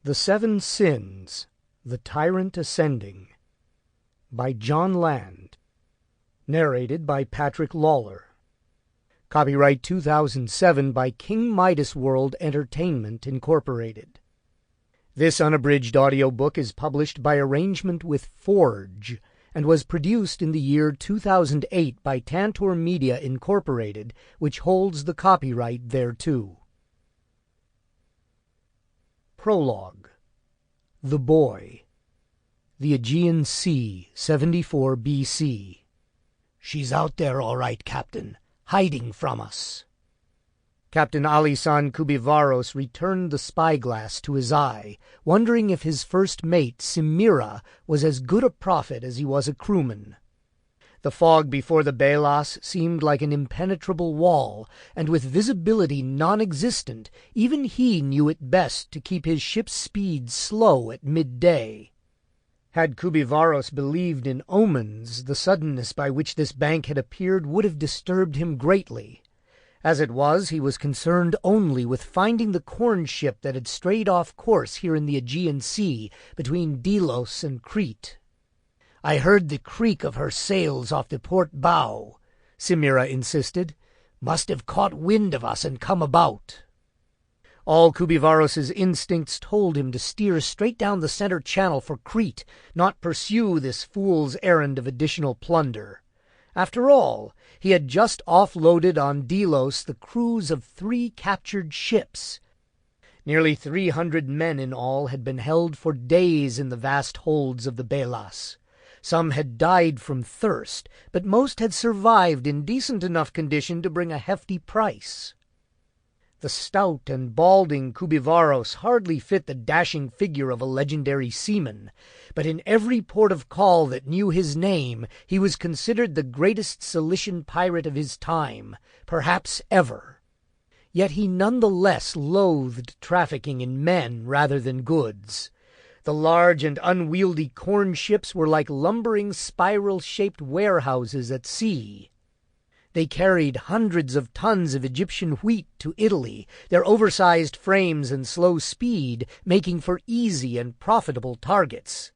The Seven Sins, The Tyrant Ascending, by Jon Land. Narrated by Patrick Lawlor. Copyright 2007 by King Midas World Entertainment, Incorporated. This unabridged audiobook is published by arrangement with Forge, and was produced in the year 2008 by Tantor Media, Incorporated, which holds the copyright thereto. Prologue. The Boy. The Aegean Sea, 74 B.C. "She's out there all right, Captain, hiding from us." Captain Alisan Kubivaros returned the spyglass to his eye, wondering if his first mate, Simira, was as good a prophet as he was a crewman. The fog before the Belas seemed like an impenetrable wall, and with visibility non-existent, even he knew it best to keep his ship's speed slow at midday. Had Kubivaros believed in omens, the suddenness by which this bank had appeared would have disturbed him greatly. As it was, he was concerned only with finding the corn ship that had strayed off course here in the Aegean Sea, between Delos and Crete. "I heard the creak of her sails off the port bow," Simira insisted. "Must have caught wind of us and come about." All Kubivaros's instincts told him to steer straight down the center channel for Crete, not pursue this fool's errand of additional plunder. After all, he had just offloaded on Delos the crews of 3 captured ships. Nearly 300 men in all had been held for days in the vast holds of the Belas. Some had died from thirst, but most had survived in decent enough condition to bring a hefty price. The stout and balding Kubivaros hardly fit the dashing figure of a legendary seaman, but in every port of call that knew his name he was considered the greatest Cilician pirate of his time, perhaps ever. Yet he none the less loathed trafficking in men rather than goods. The large and unwieldy corn ships were like lumbering spiral-shaped warehouses at sea. They carried hundreds of tons of Egyptian wheat to Italy, their oversized frames and slow speed making for easy and profitable targets.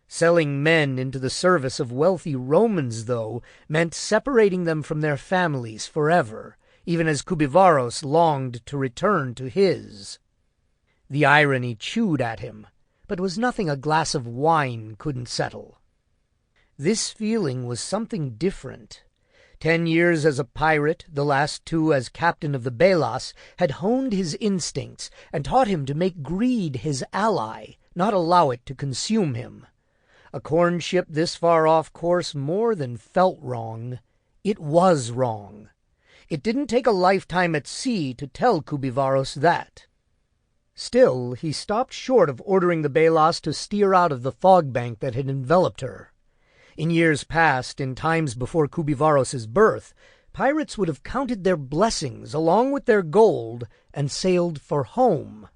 Selling men into the service of wealthy Romans, though, meant separating them from their families forever, even as Kubivaros longed to return to his. The irony chewed at him, but was nothing a glass of wine couldn't settle. This feeling was something different. 10 years as a pirate, the last 2 as captain of the Belas, had honed his instincts and taught him to make greed his ally, not allow it to consume him. A corn ship this far off course more than felt wrong. It was wrong. It didn't take a lifetime at sea to tell Kubivaros that. Still, he stopped short of ordering the Belas to steer out of the fog bank that had enveloped her. In years past, in times before Kubivaros's birth, pirates would have counted their blessings along with their gold and sailed for home.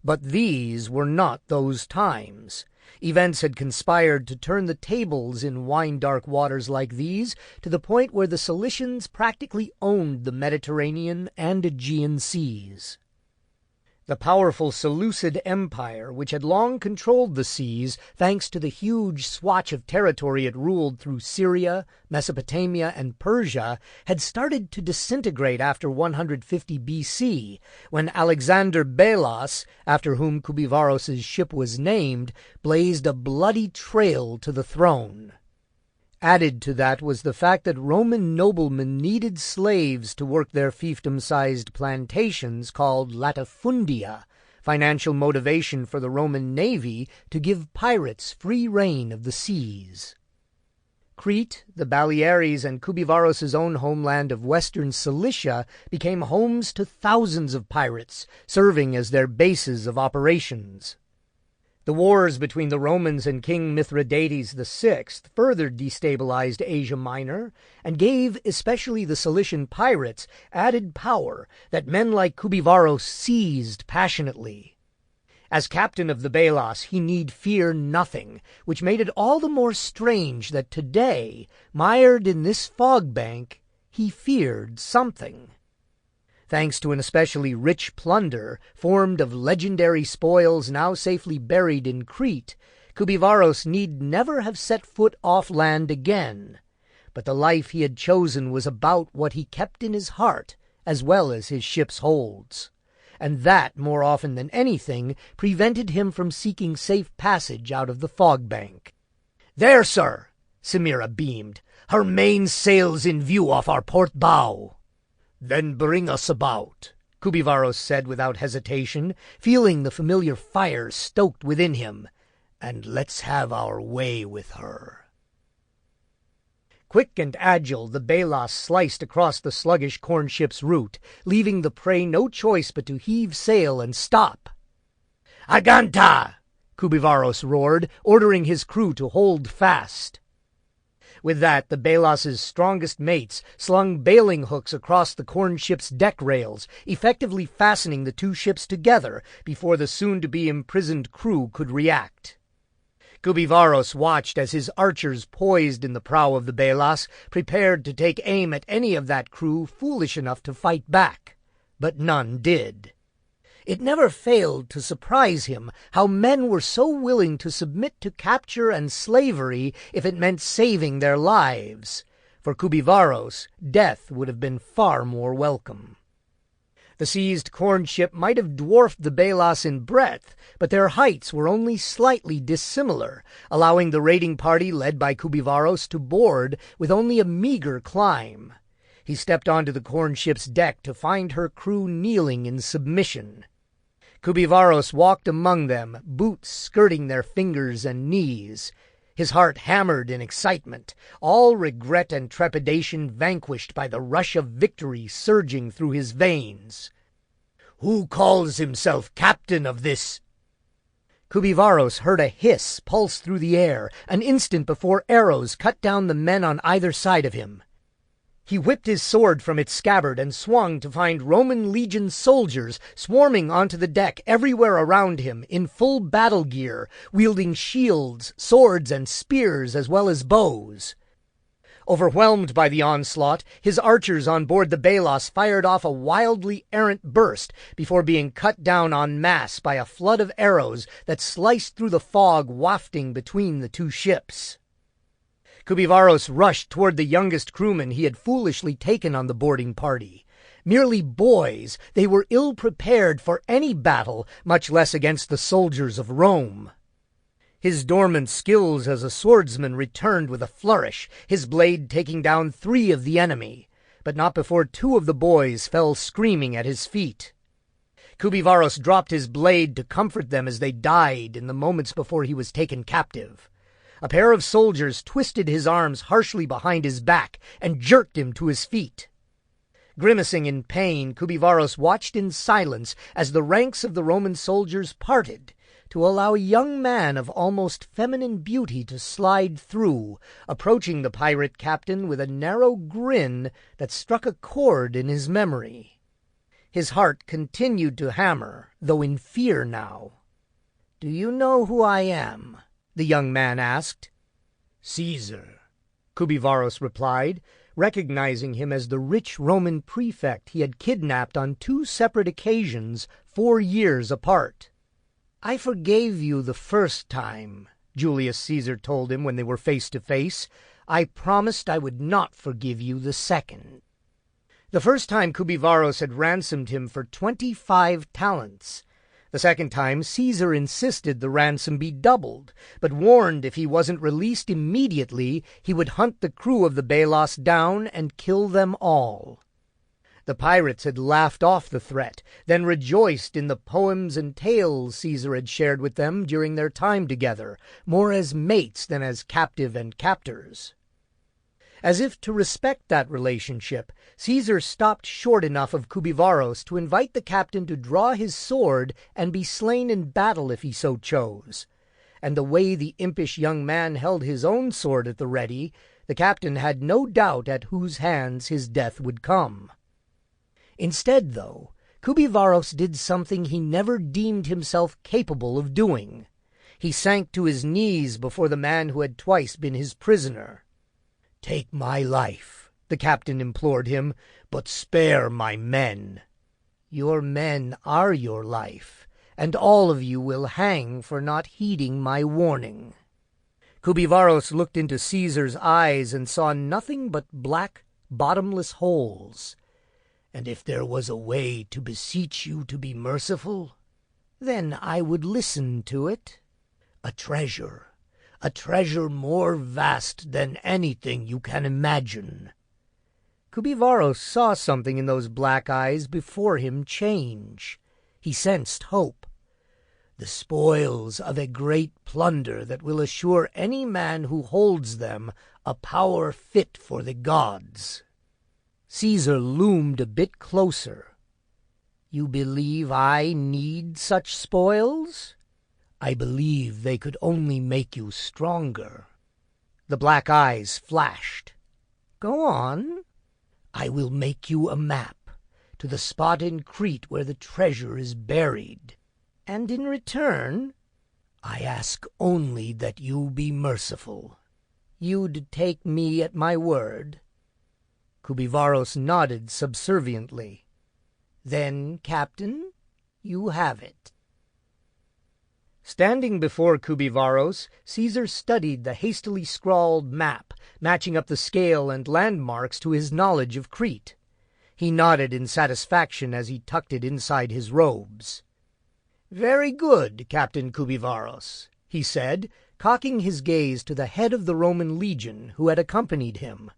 But these were not those times. Events had conspired to turn the tables in wine-dark waters like these, to the point where the Cilicians practically owned the Mediterranean and Aegean seas. The powerful Seleucid Empire, which had long controlled the seas thanks to the huge swatch of territory it ruled through Syria, Mesopotamia, and Persia, had started to disintegrate after 150 B.C., when Alexander Belas, after whom Kubivaros's ship was named, blazed a bloody trail to the throne. Added to that was the fact that Roman noblemen needed slaves to work their fiefdom-sized plantations called latifundia, financial motivation for the Roman navy to give pirates free rein of the seas. Crete, the Baleares, and Kubivaros's own homeland of western Cilicia became homes to thousands of pirates, serving as their bases of operations. The wars between the Romans and King Mithridates VI further destabilized Asia Minor and gave especially the Cilician pirates added power that men like Kubivaros seized passionately. As captain of the Belas, he need fear nothing, which made it all the more strange that today, mired in this fog bank, he feared something. Thanks to an especially rich plunder, formed of legendary spoils now safely buried in Crete, Koubivaros need never have set foot off land again. But the life he had chosen was about what he kept in his heart, as well as his ship's holds. And that, more often than anything, prevented him from seeking safe passage out of the fog bank. "There, sir," Semira beamed. "Her main sail's in view off our port bow." "Then bring us about," Koubivaros said without hesitation, feeling the familiar fire stoked within him. "And let's have our way with her." Quick and agile, the Belas sliced across the sluggish corn ship's route, leaving the prey no choice but to heave sail and stop. "Aganta!" Koubivaros roared, ordering his crew to hold fast. With that, the Belas's strongest mates slung bailing hooks across the corn ship's deck rails, effectively fastening the two ships together before the soon-to-be imprisoned crew could react. Koubivaros watched as his archers poised in the prow of the Belas, prepared to take aim at any of that crew foolish enough to fight back. But none did. It never failed to surprise him how men were so willing to submit to capture and slavery if it meant saving their lives. For Koubivaros, death would have been far more welcome. The seized corn ship might have dwarfed the Belas in breadth, but their heights were only slightly dissimilar, allowing the raiding party led by Koubivaros to board with only a meager climb. He stepped onto the corn ship's deck to find her crew kneeling in submission. Koubivaros walked among them, boots skirting their fingers and knees. His heart hammered in excitement, all regret and trepidation vanquished by the rush of victory surging through his veins. "Who calls himself captain of this?" Koubivaros heard a hiss pulse through the air, an instant before arrows cut down the men on either side of him. He whipped his sword from its scabbard and swung to find Roman legion soldiers swarming onto the deck everywhere around him in full battle gear, wielding shields, swords, and spears as well as bows. Overwhelmed by the onslaught, his archers on board the Belas fired off a wildly errant burst before being cut down en masse by a flood of arrows that sliced through the fog wafting between the two ships. Koubivaros rushed toward the youngest crewman he had foolishly taken on the boarding party. Merely boys, they were ill-prepared for any battle, much less against the soldiers of Rome. His dormant skills as a swordsman returned with a flourish, his blade taking down 3 of the enemy, but not before 2 of the boys fell screaming at his feet. Koubivaros dropped his blade to comfort them as they died in the moments before he was taken captive. A pair of soldiers twisted his arms harshly behind his back and jerked him to his feet. Grimacing in pain, Koubivaros watched in silence as the ranks of the Roman soldiers parted, to allow a young man of almost feminine beauty to slide through, approaching the pirate captain with a narrow grin that struck a chord in his memory. His heart continued to hammer, though in fear now. "Do you know who I am?" the young man asked. "Caesar," Koubivaros replied, recognizing him as the rich Roman prefect he had kidnapped on 2 separate occasions 4 years apart. "I forgave you the first time," Julius Caesar told him when they were face to face. "I promised I would not forgive you the second." The first time Koubivaros had ransomed him for 25 talents. The second time, Caesar insisted the ransom be doubled, but warned if he wasn't released immediately, he would hunt the crew of the Belas down and kill them all. The pirates had laughed off the threat, then rejoiced in the poems and tales Caesar had shared with them during their time together, more as mates than as captive and captors. As if to respect that relationship, Caesar stopped short enough of Koubivaros to invite the captain to draw his sword and be slain in battle if he so chose. And the way the impish young man held his own sword at the ready, the captain had no doubt at whose hands his death would come. Instead, though, Koubivaros did something he never deemed himself capable of doing. He sank to his knees before the man who had twice been his prisoner. "Take my life," the captain implored him, "but spare my men." Your men are your life, and all of you will hang for not heeding my warning." Kubivaros looked into Caesar's eyes and saw nothing but black, bottomless holes. "And if there was a way to beseech you to be merciful, then I would listen to it. A treasure more vast than anything you can imagine." Kubivaros saw something in those black eyes before him change. He sensed hope. "The spoils of a great plunder that will assure any man who holds them a power fit for the gods." Caesar loomed a bit closer. "You believe I need such spoils?" "I believe they could only make you stronger." The black eyes flashed. "Go on." "I will make you a map to the spot in Crete where the treasure is buried. And in return, I ask only that you be merciful." "You'd take me at my word?" Kubivaros nodded subserviently. "Then, Captain, you have it." Standing before Kubivaros, Caesar studied the hastily scrawled map, matching up the scale and landmarks to his knowledge of Crete. He nodded in satisfaction as he tucked it inside his robes. "Very good, Captain Kubivaros," he said, cocking his gaze to the head of the Roman legion who had accompanied him.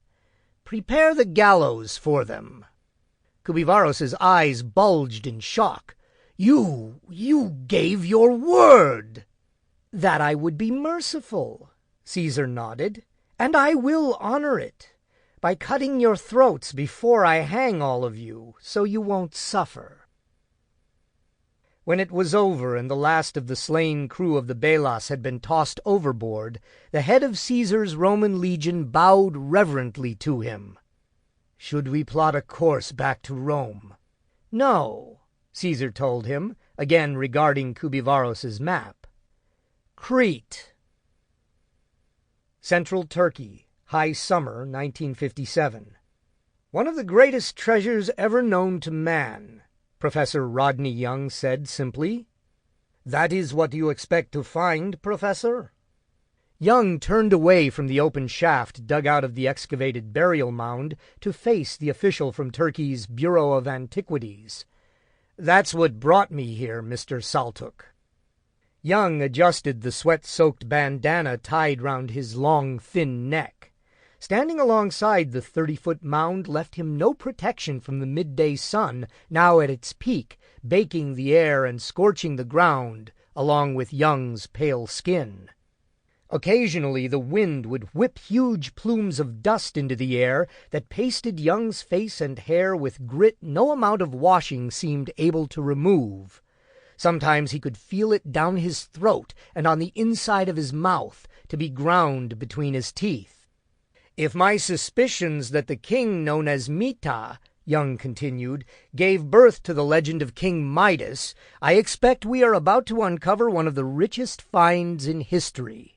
"Prepare the gallows for them." Kubivaros's eyes bulged in shock. You gave your word." "That I would be merciful," Caesar nodded, "and I will honor it by cutting your throats before I hang all of you, so you won't suffer." When it was over and the last of the slain crew of the Belas had been tossed overboard, the head of Caesar's Roman legion bowed reverently to him. "Should we plot a course back to Rome?" "No," Caesar told him, again regarding Kubivaros's map. "Crete." Central Turkey, high summer, 1957. "One of the greatest treasures ever known to man," Professor Rodney Young said simply. "That is what you expect to find, Professor?" Young turned away from the open shaft dug out of the excavated burial mound to face the official from Turkey's Bureau of Antiquities. "That's what brought me here, Mr. Saltuk." Young adjusted the sweat-soaked bandana tied round his long, thin neck. Standing alongside the 30-foot mound left him no protection from the midday sun, now at its peak, baking the air and scorching the ground, along with Young's pale skin. Occasionally the wind would whip huge plumes of dust into the air that pasted Young's face and hair with grit no amount of washing seemed able to remove. Sometimes he could feel it down his throat and on the inside of his mouth, to be ground between his teeth. "If my suspicions that the king known as Mita," Young continued, "gave birth to the legend of King Midas, I expect we are about to uncover one of the richest finds in history."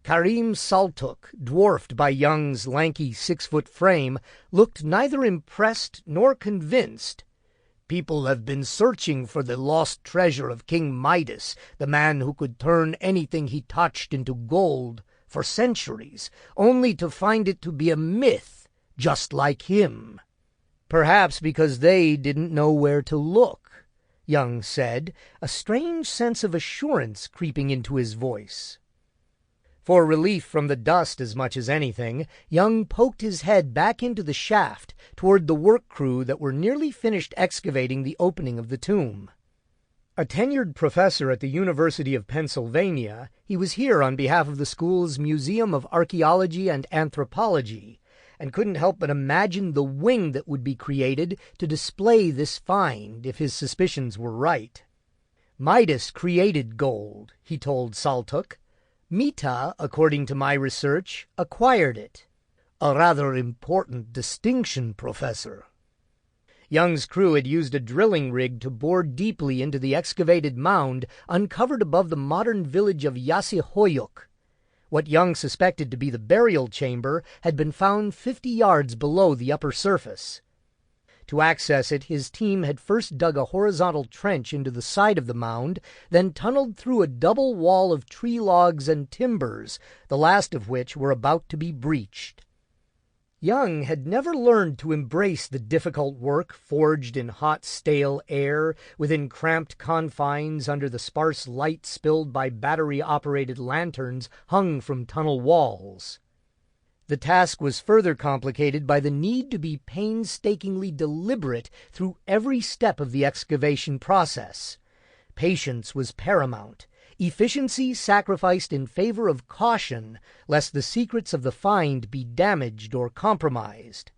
Karim Saltuk, dwarfed by Young's lanky 6-foot frame, looked neither impressed nor convinced. "People have been searching for the lost treasure of King Midas, the man who could turn anything he touched into gold, for centuries, only to find it to be a myth, just like him." "Perhaps because they didn't know where to look," Young said, a strange sense of assurance creeping into his voice. For relief from the dust as much as anything, Young poked his head back into the shaft toward the work crew that were nearly finished excavating the opening of the tomb. A tenured professor at the University of Pennsylvania, he was here on behalf of the school's Museum of Archaeology and Anthropology, and couldn't help but imagine the wing that would be created to display this find if his suspicions were right. "Midas created gold," he told Saltuk. "Mita, according to my research, acquired it. A rather important distinction, Professor." Young's crew had used a drilling rig to bore deeply into the excavated mound uncovered above the modern village of Yassihoyuk. What Young suspected to be the burial chamber had been found 50 yards below the upper surface. To access it, his team had first dug a horizontal trench into the side of the mound, then tunneled through a double wall of tree logs and timbers, the last of which were about to be breached. Young had never learned to embrace the difficult work forged in hot, stale air, within cramped confines under the sparse light spilled by battery-operated lanterns hung from tunnel walls. The task was further complicated by the need to be painstakingly deliberate through every step of the excavation process. Patience was paramount, efficiency sacrificed in favor of caution, lest the secrets of the find be damaged or compromised.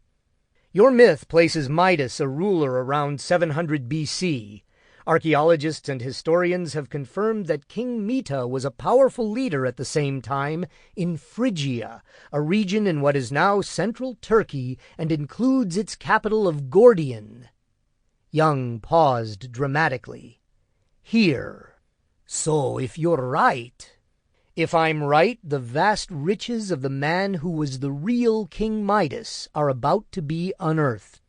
Your myth places Midas a ruler around 700 BC. Archaeologists and historians have confirmed that King Mita was a powerful leader at the same time in Phrygia, a region in what is now central Turkey and includes its capital of Gordion. Young paused dramatically. Here. So if you're right... If I'm right, the vast riches of the man who was the real King Midas are about to be unearthed.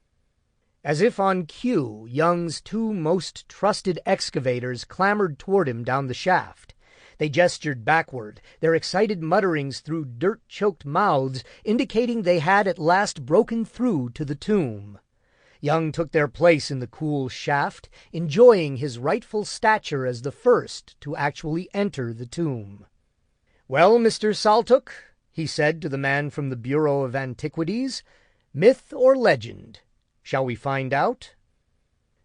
As if on cue, Young's two most trusted excavators clambered toward him down the shaft. They gestured backward, their excited mutterings through dirt-choked mouths indicating they had at last broken through to the tomb. Young took their place in the cool shaft, enjoying his rightful stature as the first to actually enter the tomb. "Well, Mr. Saltuk," he said to the man from the Bureau of Antiquities, "myth or legend? Shall we find out?"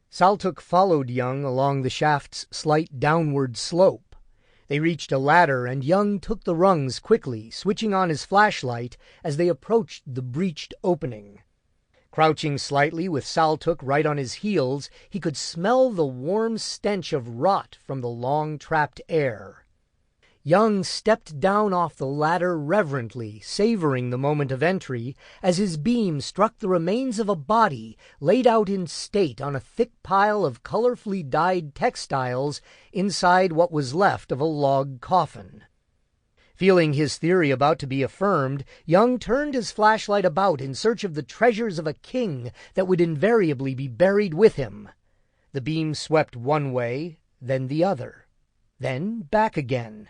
Saltuk followed Young along the shaft's slight downward slope. They reached a ladder, and Young took the rungs quickly, switching on his flashlight as they approached the breached opening. Crouching slightly with Saltuk right on his heels, he could smell the warm stench of rot from the long trapped air. Young stepped down off the ladder reverently, savoring the moment of entry, as his beam struck the remains of a body laid out in state on a thick pile of colorfully dyed textiles inside what was left of a log coffin. Feeling his theory about to be affirmed, Young turned his flashlight about in search of the treasures of a king that would invariably be buried with him. The beam swept one way, then the other, then back again.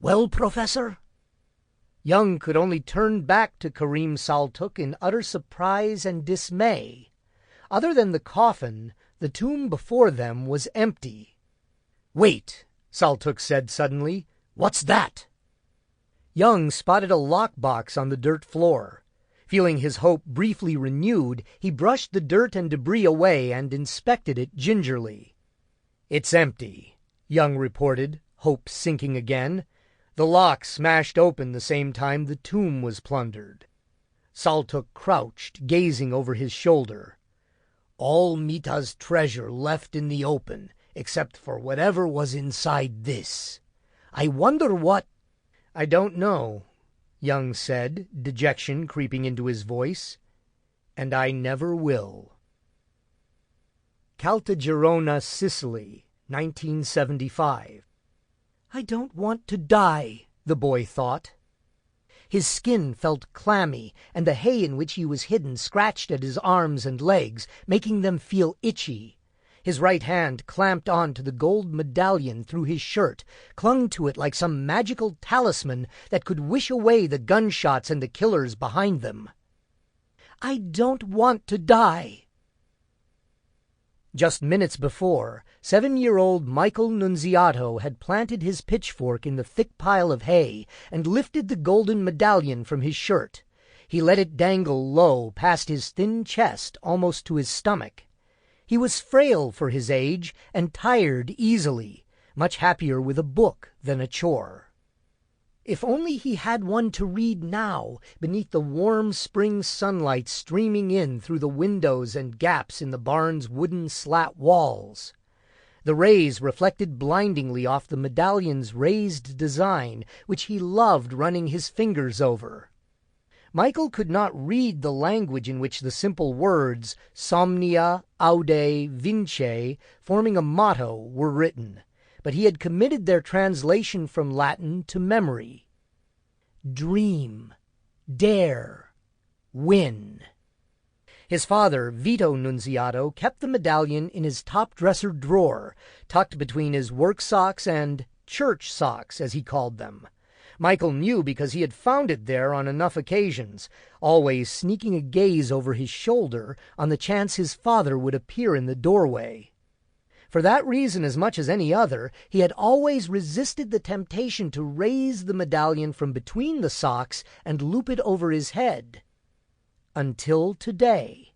"Well, Professor?" Young could only turn back to Karim Saltuk in utter surprise and dismay. Other than the coffin, the tomb before them was empty. "Wait," Saltuk said suddenly. "What's that?" Young spotted a lockbox on the dirt floor. Feeling his hope briefly renewed, he brushed the dirt and debris away and inspected it gingerly. "It's empty," Young reported, hope sinking again. The lock smashed open the same time the tomb was plundered. Saltuk crouched, gazing over his shoulder. "All Mita's treasure left in the open, except for whatever was inside this. I wonder what—" "I don't know," Young said, dejection creeping into his voice. "And I never will." Caltagirone, Sicily, 1975. "I don't want to die," the boy thought. His skin felt clammy, and the hay in which he was hidden scratched at his arms and legs, making them feel itchy. His right hand clamped on to the gold medallion through his shirt, clung to it like some magical talisman that could wish away the gunshots and the killers behind them. "I don't want to die." Just minutes before, 7-year-old Michael Nunziato had planted his pitchfork in the thick pile of hay and lifted the golden medallion from his shirt. He let it dangle low past his thin chest, almost to his stomach. He was frail for his age and tired easily, much happier with a book than a chore. If only he had one to read now, beneath the warm spring sunlight streaming in through the windows and gaps in the barn's wooden slat walls. The rays reflected blindingly off the medallion's raised design, which he loved running his fingers over. Michael could not read the language in which the simple words Somnia, Aude, Vince, forming a motto, were written, but he had committed their translation from Latin to memory. Dream, dare, win. His father, Vito Nunziato, kept the medallion in his top dresser drawer, tucked between his work socks and church socks, as he called them. Michael knew because he had found it there on enough occasions, always sneaking a gaze over his shoulder on the chance his father would appear in the doorway. For that reason, as much as any other, he had always resisted the temptation to raise the medallion from between the socks and loop it over his head. Until today.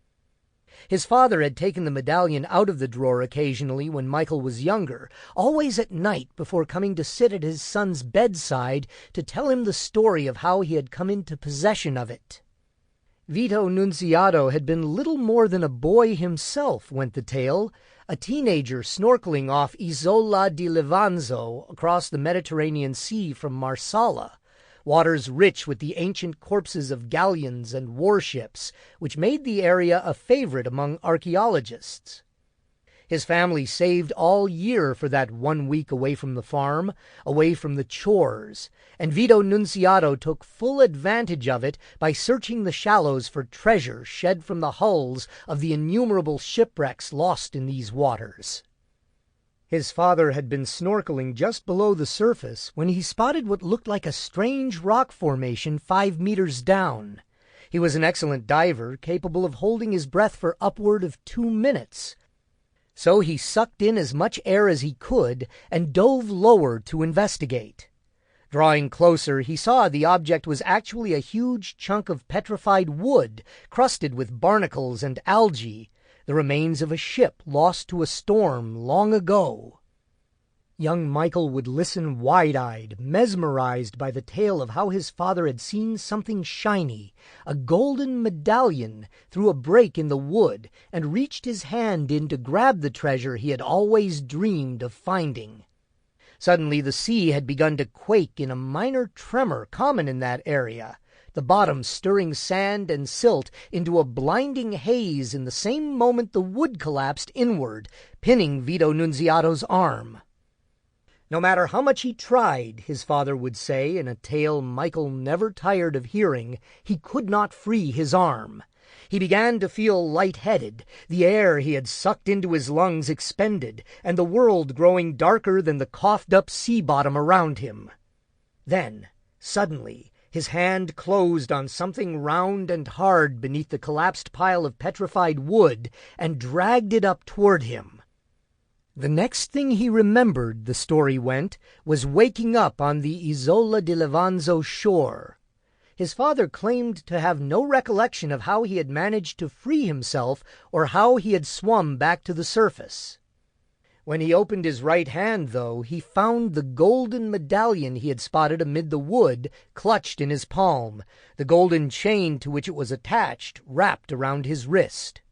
His father had taken the medallion out of the drawer occasionally when Michael was younger, always at night before coming to sit at his son's bedside to tell him the story of how he had come into possession of it. Vito Nunziato had been little more than a boy himself, went the tale, a teenager snorkeling off Isola di Levanzo across the Mediterranean Sea from Marsala, waters rich with the ancient corpses of galleons and warships, which made the area a favorite among archaeologists. His family saved all year for that 1 week away from the farm, away from the chores, and Vito Nunziato took full advantage of it by searching the shallows for treasure shed from the hulls of the innumerable shipwrecks lost in these waters. His father had been snorkeling just below the surface when he spotted what looked like a strange rock formation 5 meters down. He was an excellent diver, capable of holding his breath for upward of 2 minutes. So he sucked in as much air as he could and dove lower to investigate. Drawing closer, he saw the object was actually a huge chunk of petrified wood, crusted with barnacles and algae, the remains of a ship lost to a storm long ago. Young Michael would listen wide-eyed, mesmerized by the tale of how his father had seen something shiny, a golden medallion, through a break in the wood, and reached his hand in to grab the treasure he had always dreamed of finding. Suddenly the sea had begun to quake in a minor tremor common in that area, the bottom stirring sand and silt into a blinding haze in the same moment the wood collapsed inward, pinning Vito Nunziato's arm. No matter how much he tried, his father would say in a tale Michael never tired of hearing, he could not free his arm. He began to feel light-headed, the air he had sucked into his lungs expended, and the world growing darker than the coughed-up sea bottom around him. Then, suddenly, his hand closed on something round and hard beneath the collapsed pile of petrified wood and dragged it up toward him. The next thing he remembered, the story went, was waking up on the Isola di Levanzo shore. His father claimed to have no recollection of how he had managed to free himself or how he had swum back to the surface. When he opened his right hand, though, he found the golden medallion he had spotted amid the wood clutched in his palm, the golden chain to which it was attached wrapped around his wrist.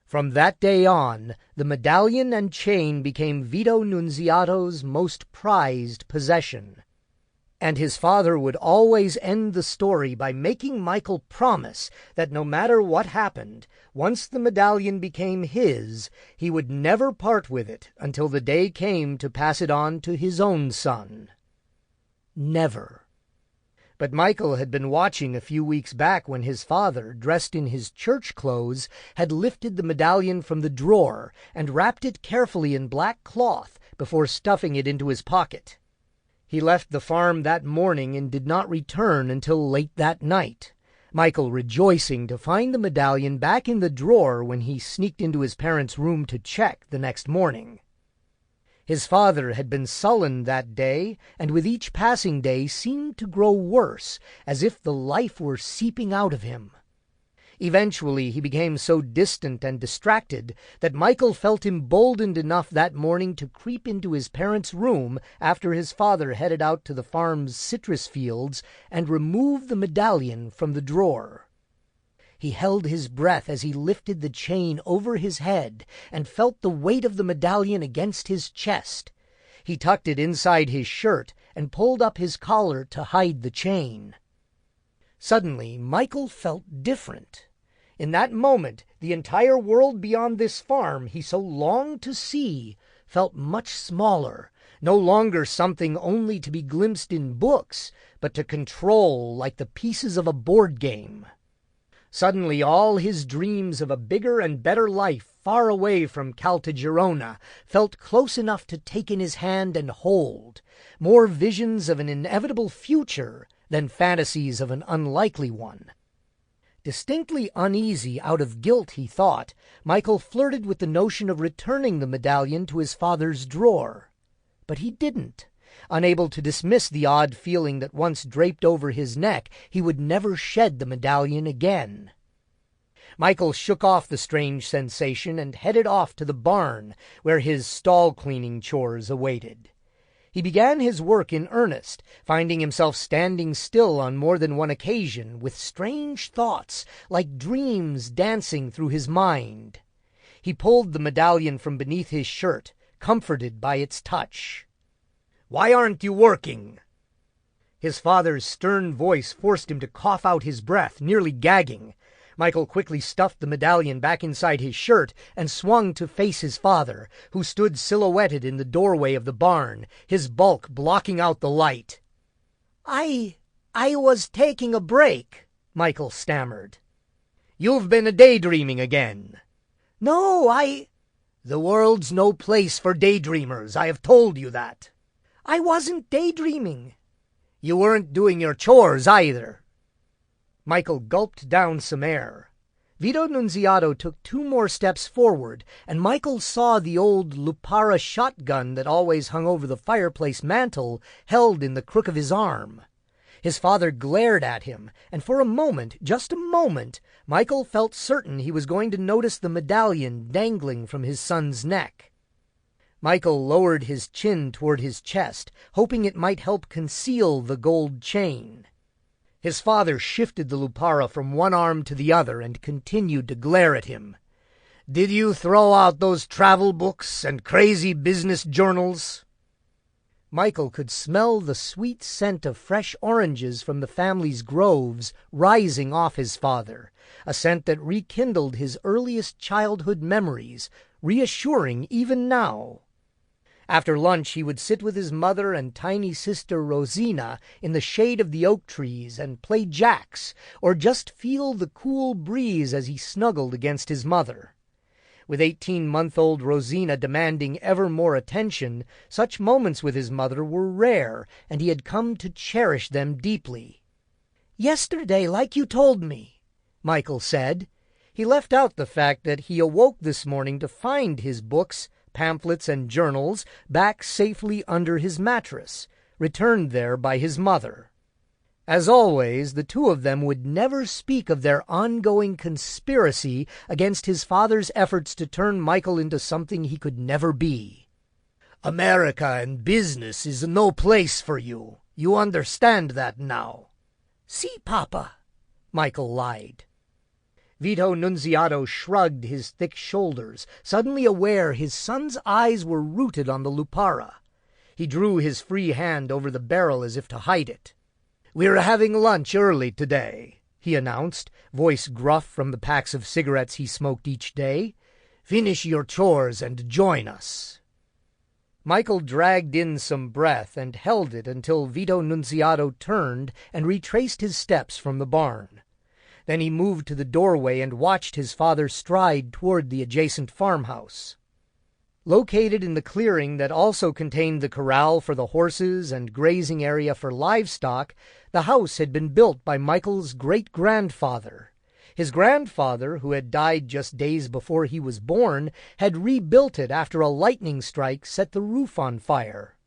From that day on, the medallion and chain became Vito Nunziato's most prized possession. And his father would always end the story by making Michael promise that no matter what happened, once the medallion became his, he would never part with it until the day came to pass it on to his own son. Never. But Michael had been watching a few weeks back when his father, dressed in his church clothes, had lifted the medallion from the drawer and wrapped it carefully in black cloth before stuffing it into his pocket. He left the farm that morning and did not return until late that night, Michael rejoicing to find the medallion back in the drawer when he sneaked into his parents' room to check the next morning. His father had been sullen that day, and with each passing day seemed to grow worse, as if the life were seeping out of him. Eventually he became so distant and distracted that Michael felt emboldened enough that morning to creep into his parents' room after his father headed out to the farm's citrus fields and remove the medallion from the drawer. He held his breath as he lifted the chain over his head and felt the weight of the medallion against his chest. He tucked it inside his shirt and pulled up his collar to hide the chain. Suddenly, Michael felt different. In that moment, the entire world beyond this farm he so longed to see felt much smaller, no longer something only to be glimpsed in books, but to control like the pieces of a board game. Suddenly all his dreams of a bigger and better life far away from Caltagirona felt close enough to take in his hand and hold, more visions of an inevitable future than fantasies of an unlikely one. Distinctly uneasy out of guilt, he thought, Michael flirted with the notion of returning the medallion to his father's drawer. But he didn't, unable to dismiss the odd feeling that once draped over his neck he would never shed the medallion again. Michael shook off the strange sensation and headed off to the barn where his stall-cleaning chores awaited. He began his work in earnest, finding himself standing still on more than one occasion, with strange thoughts, like dreams, dancing through his mind. He pulled the medallion from beneath his shirt, comforted by its touch. "Why aren't you working?" His father's stern voice forced him to cough out his breath, nearly gagging. Michael quickly stuffed the medallion back inside his shirt and swung to face his father, who stood silhouetted in the doorway of the barn, his bulk blocking out the light. I was taking a break," Michael stammered. "You've been daydreaming again." "No, The world's no place for daydreamers, I have told you that." "I wasn't daydreaming." "You weren't doing your chores either." Michael gulped down some air. Vito Nunziato took 2 more steps forward, and Michael saw the old Lupara shotgun that always hung over the fireplace mantel held in the crook of his arm. His father glared at him, and for a moment, just a moment, Michael felt certain he was going to notice the medallion dangling from his son's neck. Michael lowered his chin toward his chest, hoping it might help conceal the gold chain. His father shifted the Lupara from one arm to the other and continued to glare at him. "Did you throw out those travel books and crazy business journals?" Michael could smell the sweet scent of fresh oranges from the family's groves rising off his father, a scent that rekindled his earliest childhood memories, reassuring even now. After lunch he would sit with his mother and tiny sister Rosina in the shade of the oak trees and play jacks, or just feel the cool breeze as he snuggled against his mother. With 18-month-old Rosina demanding ever more attention, such moments with his mother were rare, and he had come to cherish them deeply. "Yesterday, like you told me," Michael said. He left out the fact that he awoke this morning to find his books, pamphlets, and journals back safely under his mattress, returned there by his mother. As always, the two of them would never speak of their ongoing conspiracy against his father's efforts to turn Michael into something he could never be. "America and business is no place for you. You understand that now." "Si, Papa," Michael lied. Vito Nunziato shrugged his thick shoulders, suddenly aware his son's eyes were rooted on the Lupara. He drew his free hand over the barrel as if to hide it. "We're having lunch early today," he announced, voice gruff from the packs of cigarettes he smoked each day. "Finish your chores and join us." Michael dragged in some breath and held it until Vito Nunziato turned and retraced his steps from the barn. Then he moved to the doorway and watched his father stride toward the adjacent farmhouse. Located in the clearing that also contained the corral for the horses and grazing area for livestock, the house had been built by Michael's great-grandfather. His grandfather, who had died just days before he was born, had rebuilt it after a lightning strike set the roof on fire.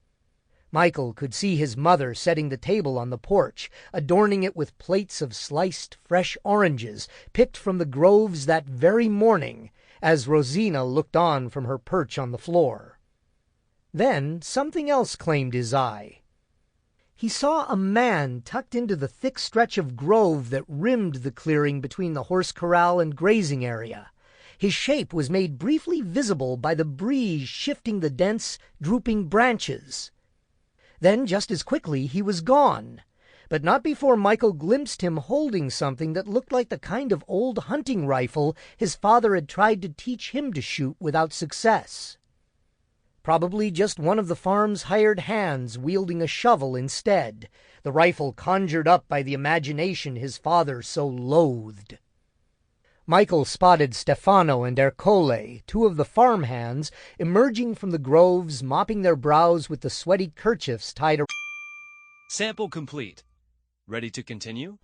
Michael could see his mother setting the table on the porch, adorning it with plates of sliced fresh oranges picked from the groves that very morning, as Rosina looked on from her perch on the floor. Then something else claimed his eye. He saw a man tucked into the thick stretch of grove that rimmed the clearing between the horse corral and grazing area. His shape was made briefly visible by the breeze shifting the dense, drooping branches. Then, just as quickly, he was gone, but not before Michael glimpsed him holding something that looked like the kind of old hunting rifle his father had tried to teach him to shoot without success. Probably just one of the farm's hired hands wielding a shovel instead, the rifle conjured up by the imagination his father so loathed. Michael spotted Stefano and Ercole, two of the farm hands, emerging from the groves, mopping their brows with the sweaty kerchiefs tied around. Sample complete. Ready to continue?